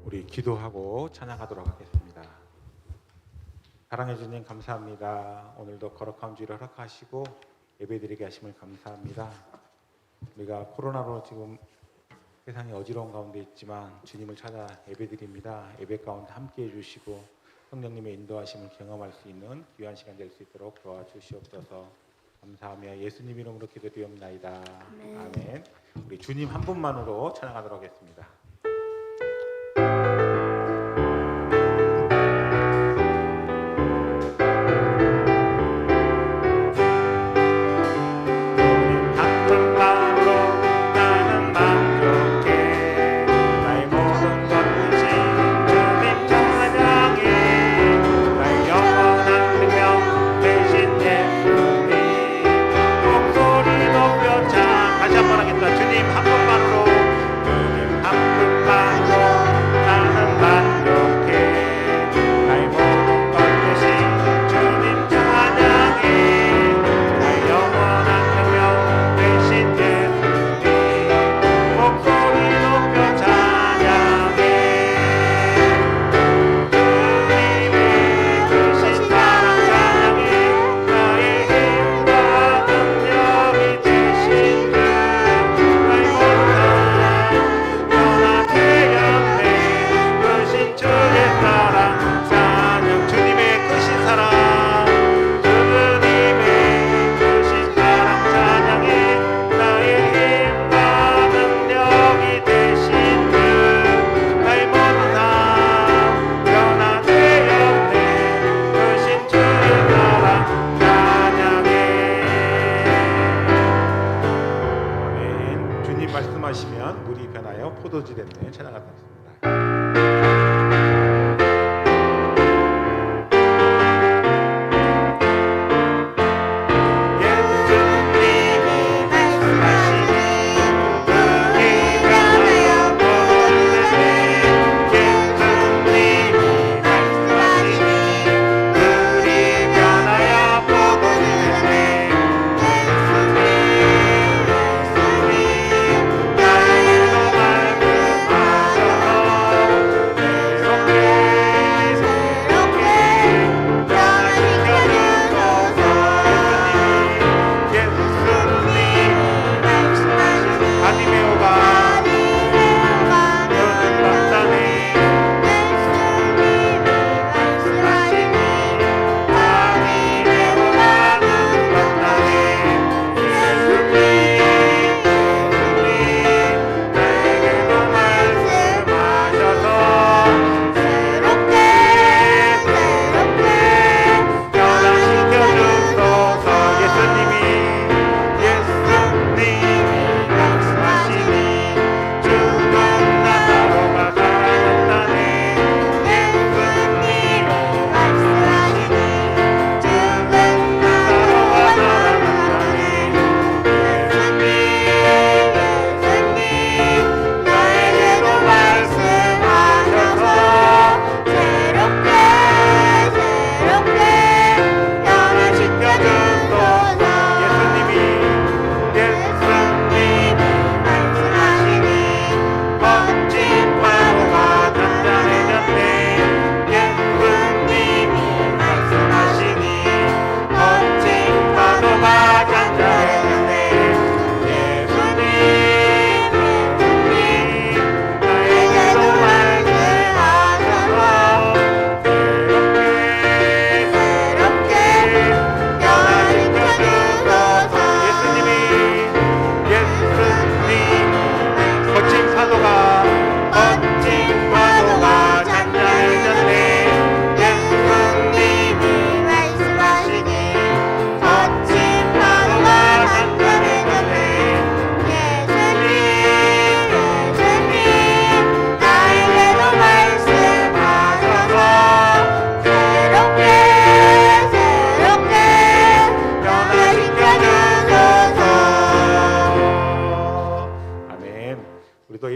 우리 기도하고 찬양하도록 하겠습니다. 사랑해 주님 감사합니다. 오늘도 거룩한 주일을 허락하시고 예배드리게 하심을 감사합니다. 우리가 코로나로 지금 세상이 어지러운 가운데 있지만 주님을 찾아 예배드립니다. 예배 가운데 함께해 주시고 성령님의 인도하심을 경험할 수 있는 귀한 시간 될 수 있도록 도와주시옵소서. 감사하며 예수님 이름으로 기도드리옵나이다. 아멘. 우리 주님 한 분만으로 찬양하도록 하겠습니다. 말씀하시면 물이 변하여 포도주 되는 찬양하도록 하겠습니다.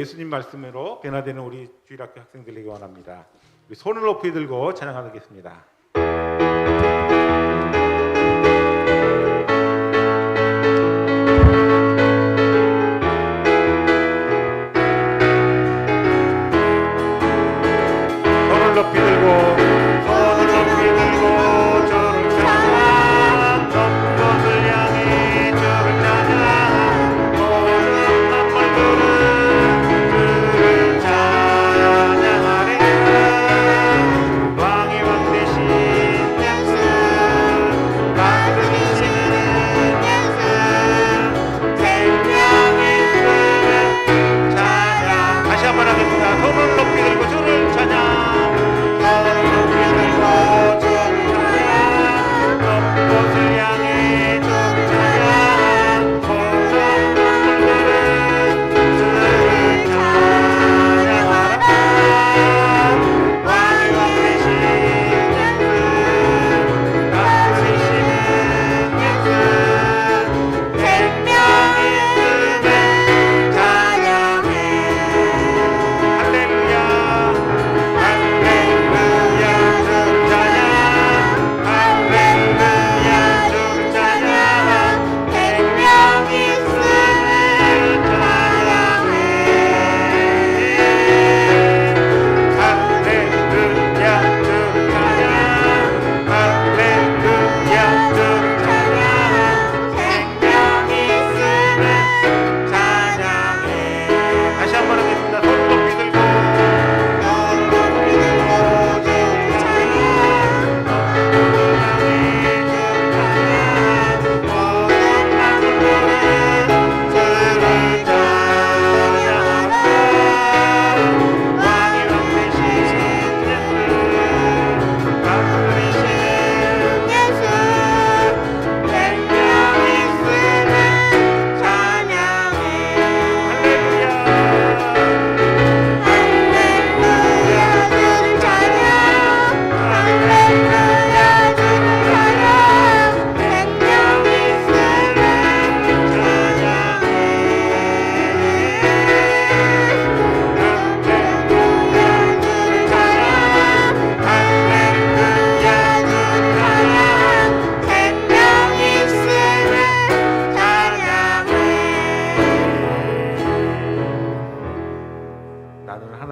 예수님 말씀으로 변화되는 우리 주일학교 학생들 되기 원합니다. 우리 손을 높이 들고 찬양하겠습니다.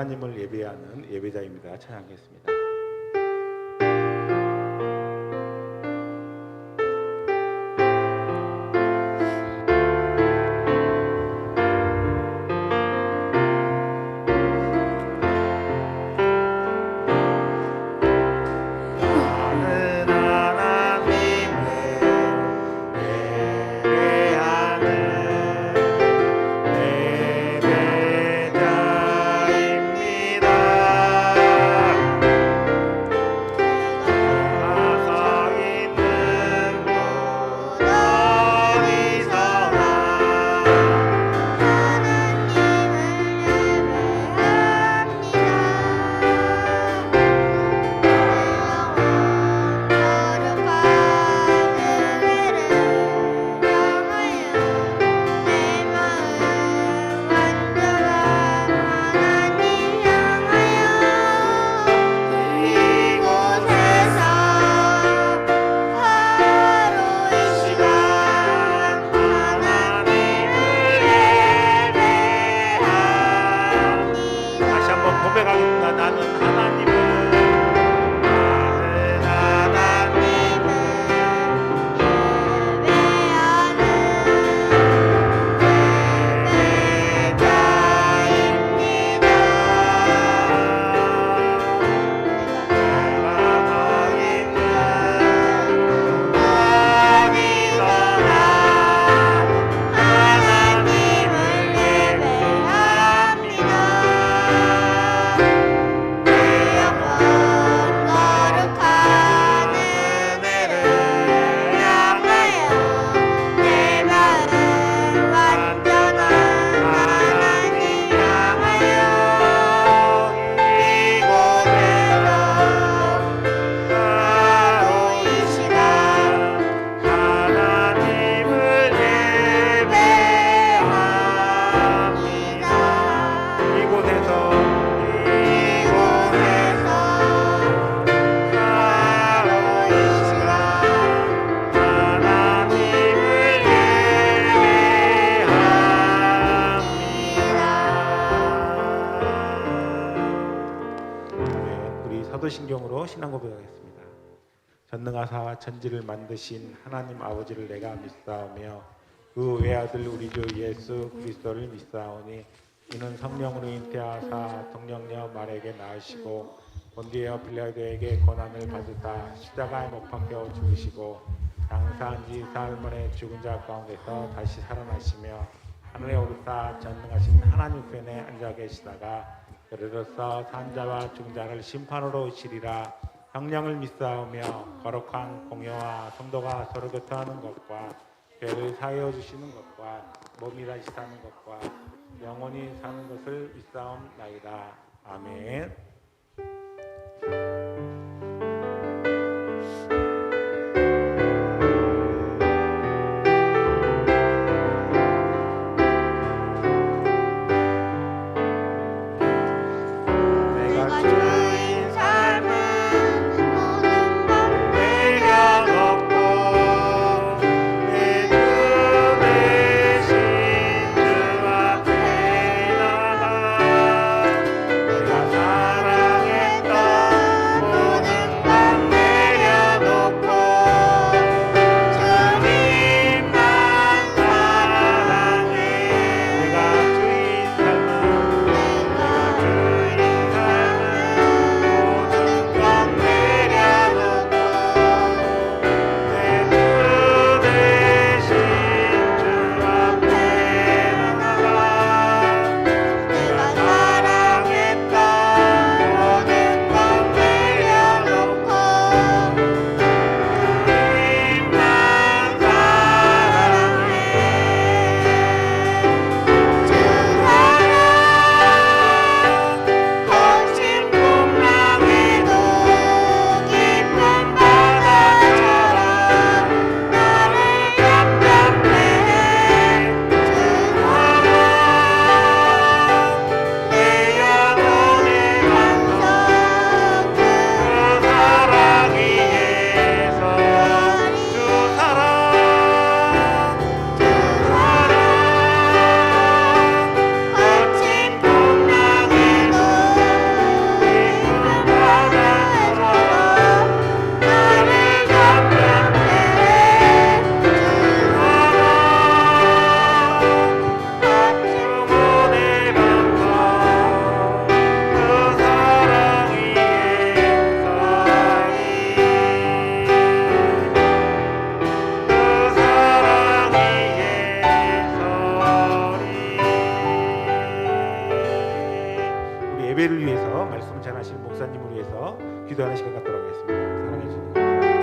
하나님을 예배하는 예배자입니다. 찬양하겠습니다. 사도신경으로 신앙 고백하겠습니다. 전능하사 천지를 만드신 하나님 아버지를 내가 믿사오며 그 외아들 우리 주 예수 그리스도를 믿사오니 이는 성령으로 잉태하사 성령여 말에게 낳으시고 본디오 빌라도에게 고난을 받으사 십자가에 못 박혀 죽으시고 장사한 지 사흘 만에 죽은 자 가운데서 다시 살아나시며 하늘에 오르사 전능하신 하나님 우편에 앉아 계시다가 그러로서 산자와 중자를 심판으로 오시리라. 성령을 믿사오며 거룩한 공회와 성도가 서로 교통하는 것과 죄를 사하여 주시는 것과 몸이 다시 사는 것과 영원히 사는 것을 믿사옵나이다. 아멘. 사랑했던 진행하신 목사님을 위해서 기도하는 시간 갖도록 하겠습니다. 사랑해 주님 감사합니다.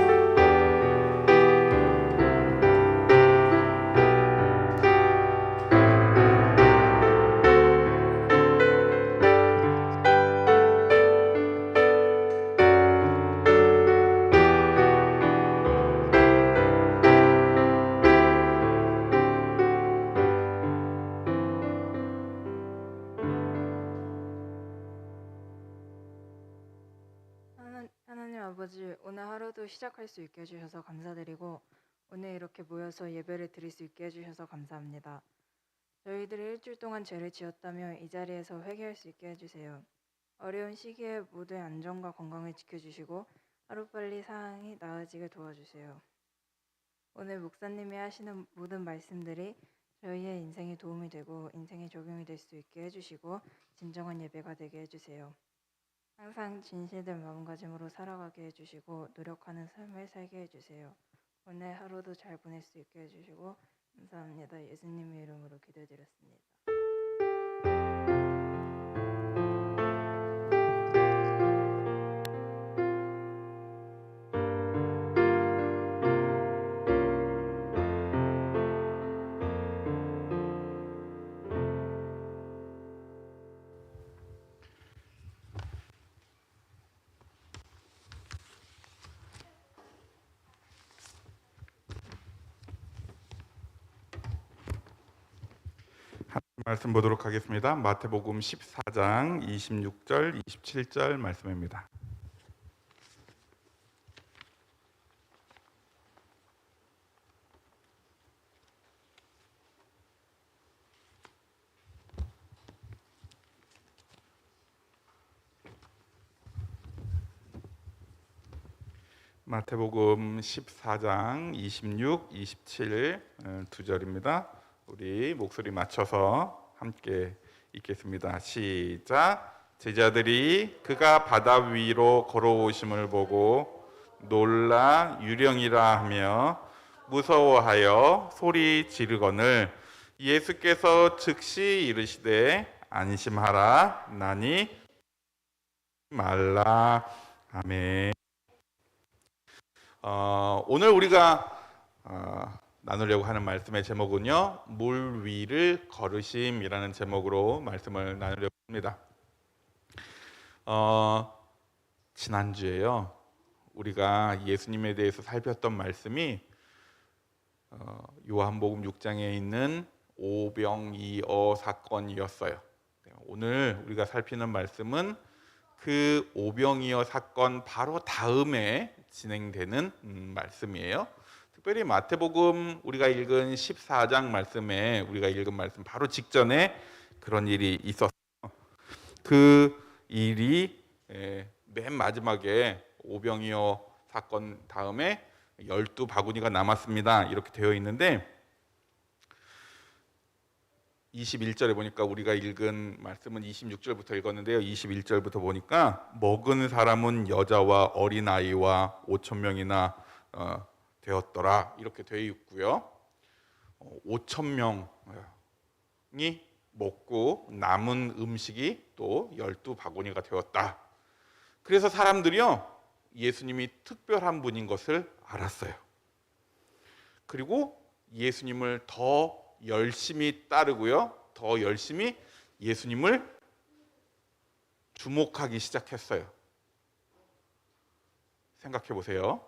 하나님 아버지, 오늘 하루도 시작할 수 있게 해주셔서 감사드리고 오늘 이렇게 모여서 예배를 드릴 수 있게 해주셔서 감사합니다. 저희들이 일주일 동안 죄를 지었다며 이 자리에서 회개할 수 있게 해주세요. 어려운 시기에 모두의 안전과 건강을 지켜주시고 하루빨리 상황이 나아지게 도와주세요. 오늘 목사님이 하시는 모든 말씀들이 저희의 인생에 도움이 되고 인생에 적용이 될 수 있게 해주시고 진정한 예배가 되게 해주세요. 항상 진실된 마음가짐으로 살아가게 해주시고 노력하는 삶을 살게 해주세요. 오늘 하루도 잘 보낼 수 있게 해주시고 감사합니다. 예수님의 이름으로 기도드렸습니다. 말씀 보도록 하겠습니다. 마태복음 14장 26절, 27절 말씀입니다. 마태복음 14장 26, 27 두 절입니다. 우리 목소리 맞춰서 함께 읽겠습니다. 시작. 제자들이 그가 바다 위로 걸어오심을 보고 놀라 유령이라 하며 무서워하여 소리 지르거늘 예수께서 즉시 이르시되 안심하라 나니 말라. 아멘. 오늘 우리가 나누려고 하는 말씀의 제목은요, 물 위를 걸으심이라는 제목으로 말씀을 나누려고 합니다. 지난주에요, 우리가 예수님에 대해서 살폈던 말씀이 요한복음 6장에 있는 오병이어 사건이었어요. 오늘 우리가 살피는 말씀은 그 오병이어 사건 바로 다음에 진행되는 말씀이에요. 특별히 마태복음 우리가 읽은 14장 말씀에 우리가 읽은 말씀 바로 직전에 그런 일이 있었어요. 그 일이 맨 마지막에 오병이어 사건 다음에 12바구니가 남았습니다. 이렇게 되어 있는데 21절에 보니까 우리가 읽은 말씀은 26절부터 읽었는데요. 21절부터 보니까 먹은 사람은 여자와 어린아이와 5,000명이나 되었더라. 이렇게 되어 있고요. 5,000명이 먹고 남은 음식이 또 12바구니가 되었다. 그래서 사람들이요, 예수님이 특별한 분인 것을 알았어요. 그리고 예수님을 더 열심히 따르고요, 더 열심히 예수님을 주목하기 시작했어요. 생각해 보세요.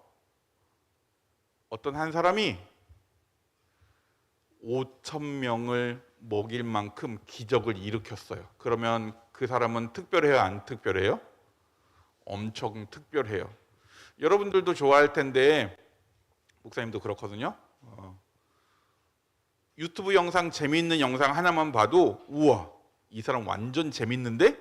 어떤 한 사람이 5,000명을 먹일 만큼 기적을 일으켰어요. 그러면 그 사람은 특별해요, 안 특별해요? 엄청 특별해요. 여러분들도 좋아할 텐데, 목사님도 그렇거든요. 유튜브 영상, 재미있는 영상 하나만 봐도 우와, 이 사람 완전 재밌는데?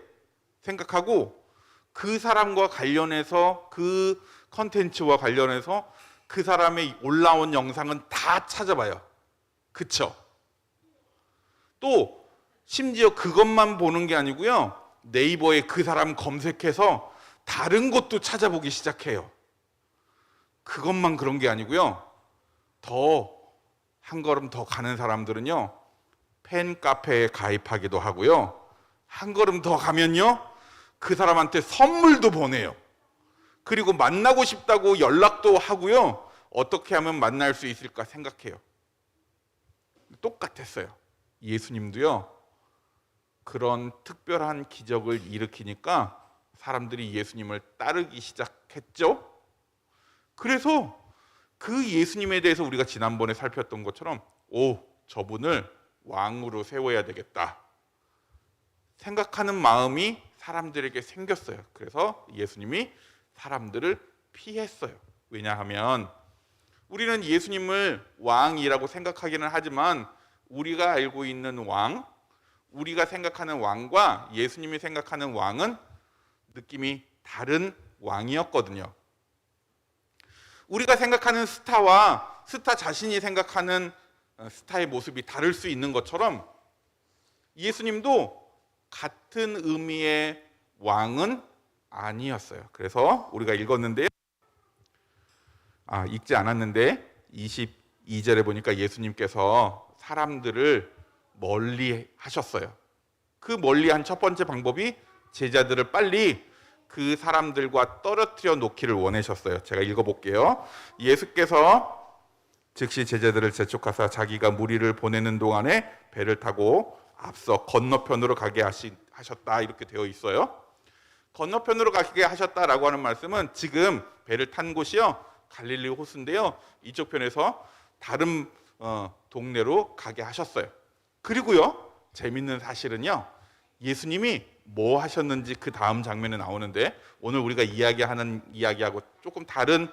생각하고 그 사람과 관련해서, 그 컨텐츠와 관련해서 그 사람의 올라온 영상은 다 찾아봐요. 그쵸? 또 심지어 그것만 보는 게 아니고요, 네이버에 그 사람 검색해서 다른 것도 찾아보기 시작해요. 그것만 그런 게 아니고요, 더 한 걸음 더 가는 사람들은요, 팬카페에 가입하기도 하고요, 한 걸음 더 가면요, 그 사람한테 선물도 보내요. 그리고 만나고 싶다고 연락도 하고요. 어떻게 하면 만날 수 있을까 생각해요. 똑같았어요. 예수님도요. 그런 특별한 기적을 일으키니까 사람들이 예수님을 따르기 시작했죠. 그래서 그 예수님에 대해서 우리가 지난번에 살폈던 것처럼 저분을 왕으로 세워야 되겠다 생각하는 마음이 사람들에게 생겼어요. 그래서 예수님이 사람들을 피했어요. 왜냐하면 우리는 예수님을 왕이라고 생각하기는 하지만 우리가 알고 있는 왕, 우리가 생각하는 왕과 예수님이 생각하는 왕은 느낌이 다른 왕이었거든요. 우리가 생각하는 스타와 스타 자신이 생각하는 스타의 모습이 다를 수 있는 것처럼 예수님도 같은 의미의 왕은 아니었어요. 그래서 우리가 읽었는데요. 읽지 않았는데 22절에 보니까 예수님께서 사람들을 멀리 하셨어요. 그 멀리한 첫 번째 방법이 제자들을 빨리 그 사람들과 떨어뜨려 놓기를 원하셨어요. 제가 읽어볼게요. 예수께서 즉시 제자들을 재촉하사 자기가 무리를 보내는 동안에 배를 타고 앞서 건너편으로 가게 하셨다 이렇게 되어 있어요. 건너편으로 가게 하셨다라고 하는 말씀은 지금 배를 탄 곳이요 갈릴리 호수인데요. 이쪽 편에서 다른 동네로 가게 하셨어요. 그리고요 재밌는 사실은요 예수님이 뭐 하셨는지 그 다음 장면에 나오는데 오늘 우리가 이야기하는 이야기하고 조금 다른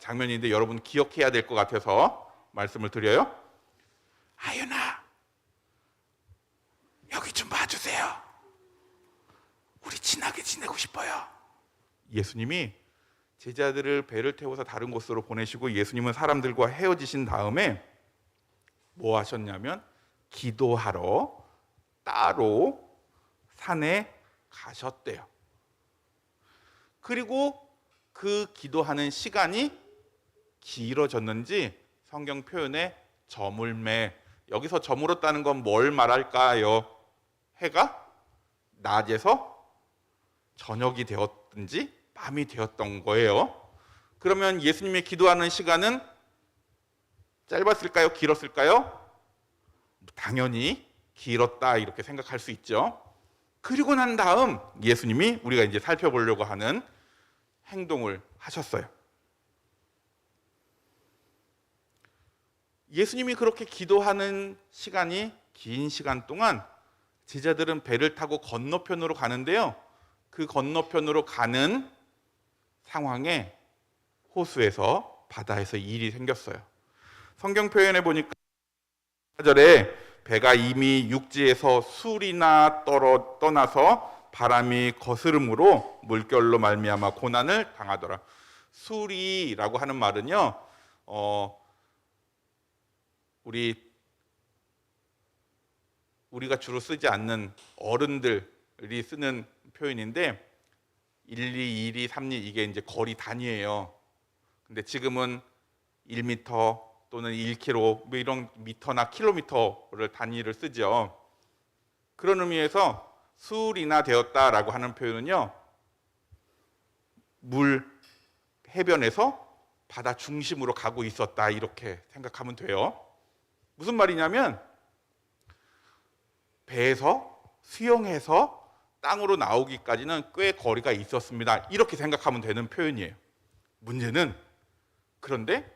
장면인데 여러분 기억해야 될 것 같아서 말씀을 드려요. 아윤아 여기 좀 봐주세요. 우리 친하게 지내고 싶어요. 예수님이 제자들을 배를 태워서 다른 곳으로 보내시고 예수님은 사람들과 헤어지신 다음에 뭐 하셨냐면 기도하러 따로 산에 가셨대요. 그리고 그 기도하는 시간이 길어졌는지 성경 표현에 점을 매 여기서 저물었다는 건 뭘 말할까요? 해가 낮에서 저녁이 되었든지 밤이 되었던 거예요. 그러면 예수님의 기도하는 시간은 짧았을까요? 길었을까요? 당연히 길었다 이렇게 생각할 수 있죠. 그리고 난 다음 예수님이 우리가 이제 살펴보려고 하는 행동을 하셨어요. 예수님이 그렇게 기도하는 시간이 긴 시간 동안 제자들은 배를 타고 건너편으로 가는데요. 그 건너편으로 가는 상황에 호수에서 바다에서 일이 생겼어요. 성경 표현에 보니까 4절에 배가 이미 육지에서 술이나 떠나서 바람이 거스름으로 물결로 말미암아 고난을 당하더라. 술이라고 하는 말은요, 우리가 주로 쓰지 않는 어른들이 쓰는 표현인데 1리, 2리, 3리 이게 이제 거리 단위예요. 근데 지금은 1m 또는 1km 뭐 이런 미터나 킬로미터를 단위를 쓰죠. 그런 의미에서 술이나 되었다라고 하는 표현은요. 물 해변에서 바다 중심으로 가고 있었다 이렇게 생각하면 돼요. 무슨 말이냐면 배에서 수영해서 땅으로 나오기까지는 꽤 거리가 있었습니다. 이렇게 생각하면 되는 표현이에요. 문제는 그런데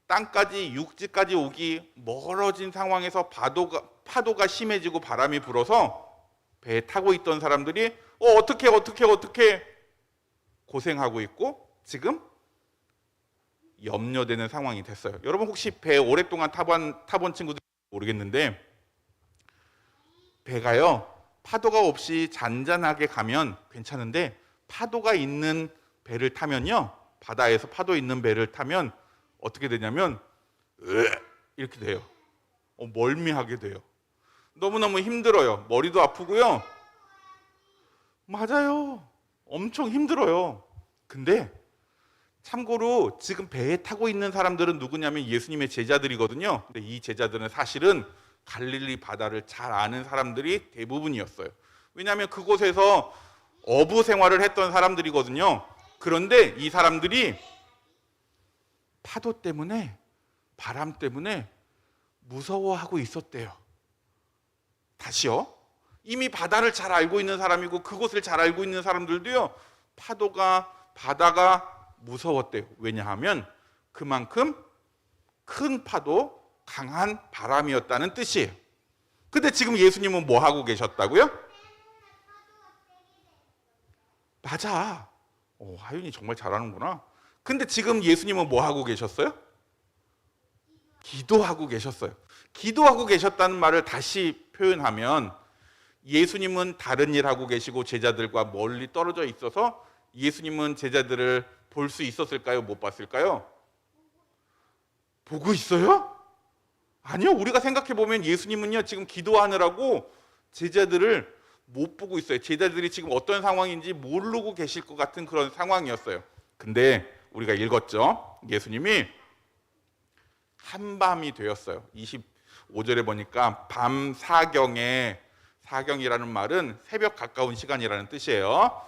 땅까지 육지까지 오기 멀어진 상황에서 파도가 심해지고 바람이 불어서 배에 타고 있던 사람들이 어떻게 고생하고 있고 지금 염려되는 상황이 됐어요. 여러분 혹시 배 오랫동안 타본 친구들 모르겠는데 배가요 파도가 없이 잔잔하게 가면 괜찮은데 파도가 있는 배를 타면요 바다에서 파도 있는 배를 타면 어떻게 되냐면 이렇게 돼요. 멀미하게 돼요. 너무너무 힘들어요. 머리도 아프고요. 맞아요. 엄청 힘들어요. 근데 참고로 지금 배에 타고 있는 사람들은 누구냐면 예수님의 제자들이거든요. 근데 이 제자들은 사실은 갈릴리 바다를 잘 아는 사람들이 대부분이었어요. 왜냐하면 그곳에서 어부 생활을 했던 사람들이거든요. 그런데 이 사람들이 파도 때문에, 바람 때문에 무서워하고 있었대요. 다시요. 이미 바다를 잘 알고 있는 사람이고 그곳을 잘 알고 있는 사람들도요, 바다가 무서웠대요. 왜냐하면 그만큼 큰 파도, 강한 바람이었다는 뜻이에요. 근데 지금 예수님은 뭐 하고 계셨다고요? 맞아. 하윤이 정말 잘하는구나. 근데 지금 예수님은 뭐 하고 계셨어요? 기도하고 계셨어요. 기도하고 계셨다는 말을 다시 표현하면 예수님은 다른 일 하고 계시고 제자들과 멀리 떨어져 있어서 예수님은 제자들을 볼 수 있었을까요? 못 봤을까요? 보고 있어요? 아니요. 우리가 생각해 보면 예수님은요, 지금 기도하느라고 제자들을 못 보고 있어요. 제자들이 지금 어떤 상황인지 모르고 계실 것 같은 그런 상황이었어요. 근데 우리가 읽었죠. 예수님이 한밤이 되었어요. 25절에 보니까 밤 사경에, 사경이라는 말은 새벽 가까운 시간이라는 뜻이에요.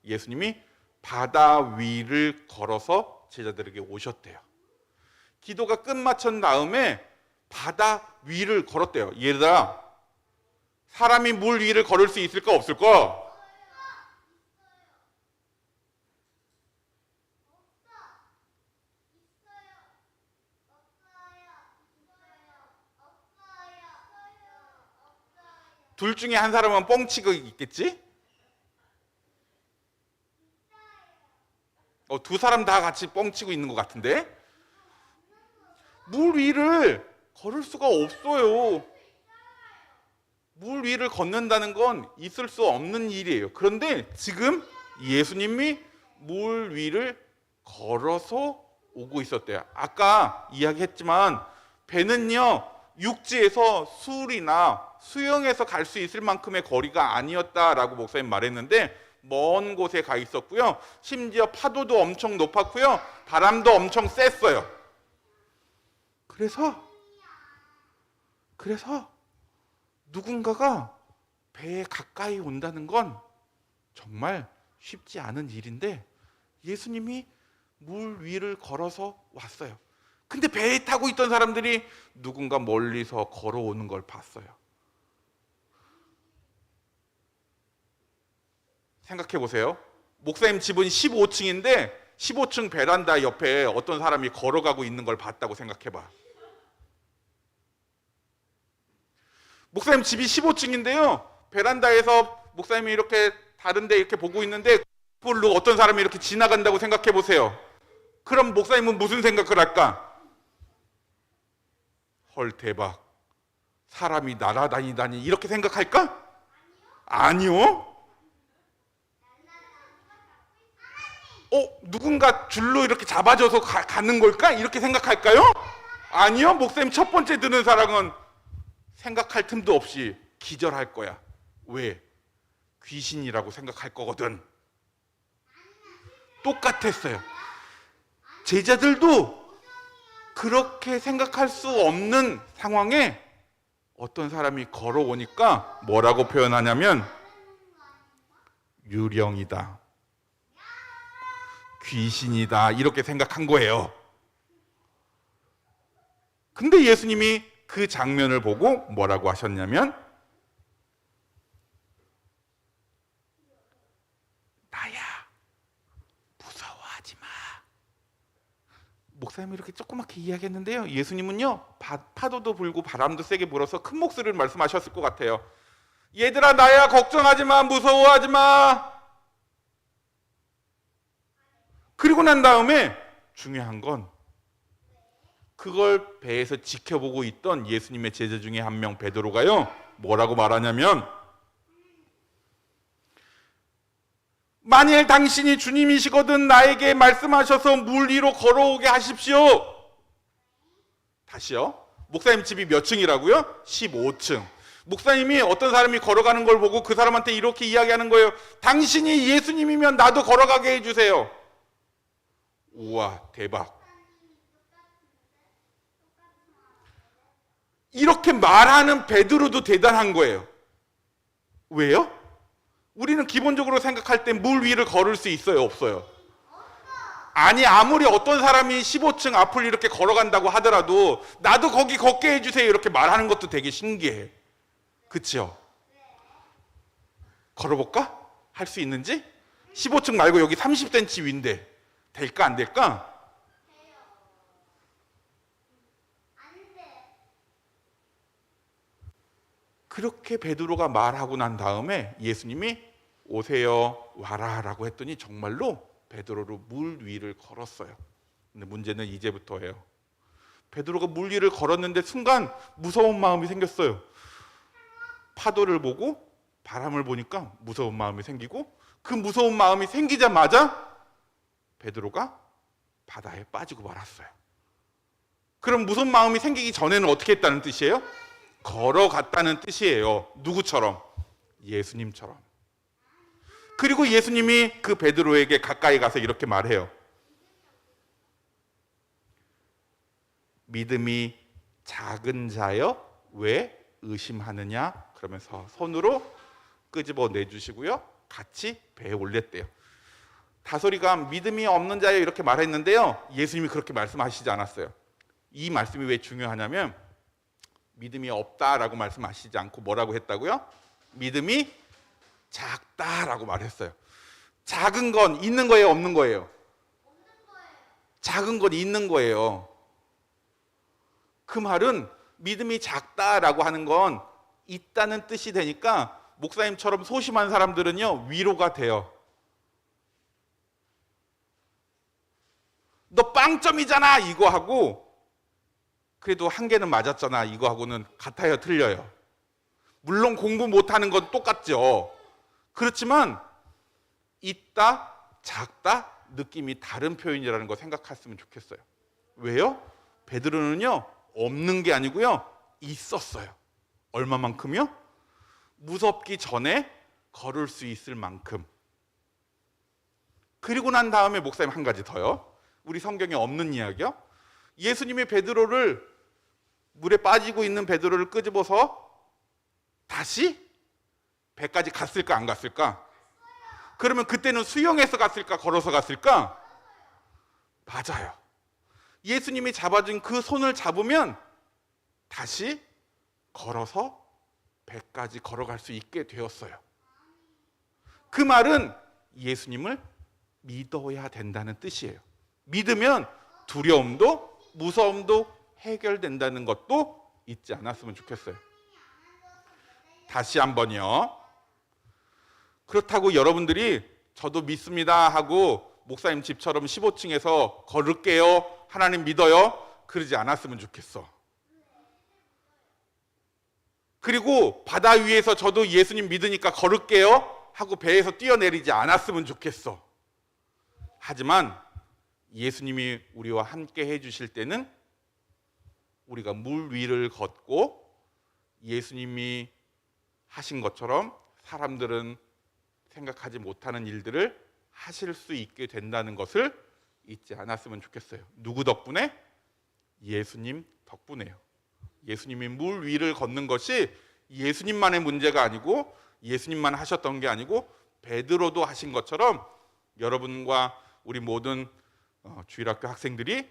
예수님이 바다 위를 걸어서 제자들에게 오셨대요. 기도가 끝마친 다음에 바다 위를 걸었대요. 얘들아, 사람이 물 위를 걸을 수 있을까 없을까? 둘 중에 한 사람은 뻥치고 있겠지? 두 사람 다 같이 뻥치고 있는 것 같은데? 물 위를 걸을 수가 없어요. 물 위를 걷는다는 건 있을 수 없는 일이에요. 그런데 지금 예수님이 물 위를 걸어서 오고 있었대요. 아까 이야기했지만 배는요, 육지에서 술이나 수영해서 갈 수 있을 만큼의 거리가 아니었다라고 목사님 말했는데 먼 곳에 가 있었고요. 심지어 파도도 엄청 높았고요. 바람도 엄청 셌어요. 그래서 누군가가 배에 가까이 온다는 건 정말 쉽지 않은 일인데 예수님이 물 위를 걸어서 왔어요. 근데 배에 타고 있던 사람들이 누군가 멀리서 걸어오는 걸 봤어요. 생각해 보세요. 목사님 집은 15층인데 15층 베란다 옆에 어떤 사람이 걸어가고 있는 걸 봤다고 생각해 봐. 목사님 집이 15층인데요. 베란다에서 목사님이 이렇게 다른 데 이렇게 보고 있는데 그걸로 어떤 사람이 이렇게 지나간다고 생각해 보세요. 그럼 목사님은 무슨 생각을 할까? 헐, 대박. 사람이 날아다니다니 이렇게 생각할까? 아니요. 누군가 줄로 이렇게 잡아줘서 가는 걸까? 이렇게 생각할까요? 아니요. 목사님 첫 번째 드는 사람은 생각할 틈도 없이 기절할 거야. 왜? 귀신이라고 생각할 거거든. 똑같았어요. 제자들도 그렇게 생각할 수 없는 상황에 어떤 사람이 걸어오니까 뭐라고 표현하냐면 유령이다, 귀신이다, 이렇게 생각한 거예요. 근데 예수님이 그 장면을 보고 뭐라고 하셨냐면 나야, 무서워하지 마. 목사님이 이렇게 조그맣게 이야기했는데요, 예수님은요 파도도 불고 바람도 세게 불어서 큰 목소리를 말씀하셨을 것 같아요. 얘들아, 나야, 걱정하지 마, 무서워하지 마. 그리고 난 다음에 중요한 건 그걸 배에서 지켜보고 있던 예수님의 제자 중에 한 명 베드로가요 뭐라고 말하냐면 만일 당신이 주님이시거든 나에게 말씀하셔서 물 위로 걸어오게 하십시오. 다시요. 목사님 집이 몇 층이라고요? 15층. 목사님이 어떤 사람이 걸어가는 걸 보고 그 사람한테 이렇게 이야기하는 거예요. 당신이 예수님이면 나도 걸어가게 해주세요. 우와, 대박. 이렇게 말하는 베드로도 대단한 거예요. 왜요? 우리는 기본적으로 생각할 때 물 위를 걸을 수 있어요, 없어요? 아니, 아무리 어떤 사람이 15층 앞을 이렇게 걸어간다고 하더라도 나도 거기 걷게 해주세요 이렇게 말하는 것도 되게 신기해. 그치요? 걸어볼까? 할 수 있는지? 15층 말고 여기 30cm 위인데 될까 안 될까? 그렇게 베드로가 말하고 난 다음에 예수님이 오세요, 와라 라고 했더니 정말로 베드로로 물 위를 걸었어요. 근데 문제는 이제부터예요. 베드로가 물 위를 걸었는데 순간 무서운 마음이 생겼어요. 파도를 보고 바람을 보니까 무서운 마음이 생기고, 그 무서운 마음이 생기자마자 베드로가 바다에 빠지고 말았어요. 그럼 무서운 마음이 생기기 전에는 어떻게 했다는 뜻이에요? 걸어갔다는 뜻이에요. 누구처럼? 예수님처럼. 그리고 예수님이 그 베드로에게 가까이 가서 이렇게 말해요. 믿음이 작은 자여 왜 의심하느냐? 그러면서 손으로 끄집어 내주시고요, 같이 배에 올렸대요. 다소리가 믿음이 없는 자여 이렇게 말했는데요, 예수님이 그렇게 말씀하시지 않았어요. 이 말씀이 왜 중요하냐면 믿음이 없다라고 말씀하시지 않고 뭐라고 했다고요? 믿음이 작다라고 말했어요. 작은 건 있는 거예요, 없는 거예요? 작은 건 있는 거예요. 그 말은 믿음이 작다라고 하는 건 있다는 뜻이 되니까 목사님처럼 소심한 사람들은요, 위로가 돼요. 너 빵점이잖아 이거 하고, 그래도 한 개는 맞았잖아 이거 하고는 같아요, 틀려요? 물론 공부 못하는 건 똑같죠. 그렇지만 있다, 작다 느낌이 다른 표현이라는 거 생각했으면 좋겠어요. 왜요? 베드로는요, 없는 게 아니고요, 있었어요. 얼마만큼요? 무섭기 전에 걸을 수 있을 만큼. 그리고 난 다음에 목사님 한 가지 더요. 우리 성경에 없는 이야기요. 예수님이 베드로를, 물에 빠지고 있는 베드로를 끄집어서 다시 배까지 갔을까 안 갔을까? 그러면 그때는 수영해서 갔을까 걸어서 갔을까? 맞아요. 예수님이 잡아준 그 손을 잡으면 다시 걸어서 배까지 걸어갈 수 있게 되었어요. 그 말은 예수님을 믿어야 된다는 뜻이에요. 믿으면 두려움도 무서움도 해결된다는 것도 잊지 않았으면 좋겠어요. 다시 한번요. 그렇다고 여러분들이 저도 믿습니다 하고 목사님 집처럼 15층에서 걸을게요, 하나님 믿어요, 그러지 않았으면 좋겠어. 그리고 바다 위에서 저도 예수님 믿으니까 걸을게요 하고 배에서 뛰어내리지 않았으면 좋겠어. 하지만 예수님이 우리와 함께 해주실 때는 우리가 물 위를 걷고 예수님이 하신 것처럼 사람들은 생각하지 못하는 일들을 하실 수 있게 된다는 것을 잊지 않았으면 좋겠어요. 누구 덕분에? 예수님 덕분에요. 예수님이 물 위를 걷는 것이 예수님만의 문제가 아니고, 예수님만 하셨던 게 아니고 베드로도 하신 것처럼 여러분과 우리 모든 주일학교 학생들이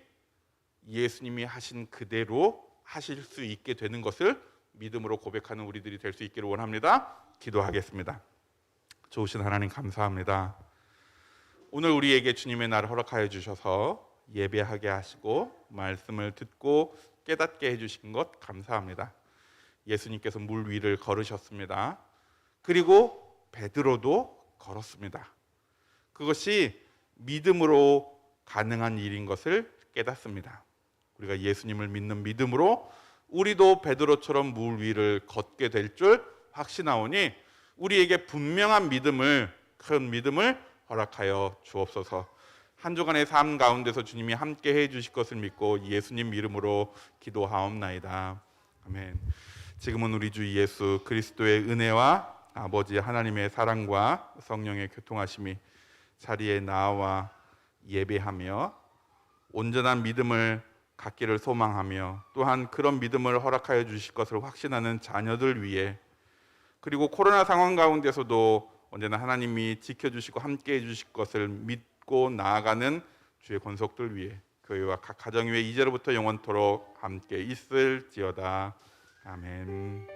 예수님이 하신 그대로 하실 수 있게 되는 것을 믿음으로 고백하는 우리들이 될 수 있기를 원합니다. 기도하겠습니다. 좋으신 하나님 감사합니다. 오늘 우리에게 주님의 날을 허락하여 주셔서 예배하게 하시고 말씀을 듣고 깨닫게 해주신 것 감사합니다. 예수님께서 물 위를 걸으셨습니다. 그리고 베드로도 걸었습니다. 그것이 믿음으로 가능한 일인 것을 깨닫습니다. 우리가 예수님을 믿는 믿음으로 우리도 베드로처럼 물 위를 걷게 될 줄 확신하오니 우리에게 분명한 믿음을, 큰 믿음을 허락하여 주옵소서. 한 주간의 삶 가운데서 주님이 함께 해 주실 것을 믿고 예수님 이름으로 기도하옵나이다. 아멘. 지금은 우리 주 예수 그리스도의 은혜와 아버지 하나님의 사랑과 성령의 교통하심이 자리에 나와 예배하며 온전한 믿음을 갖기를 소망하며, 또한 그런 믿음을 허락하여 주실 것을 확신하는 자녀들 위해, 그리고 코로나 상황 가운데서도 언제나 하나님이 지켜주시고 함께해 주실 것을 믿고 나아가는 주의 권속들 위해 교회와 각 가정 위에 이제로부터 영원토록 함께 있을지어다. 아멘.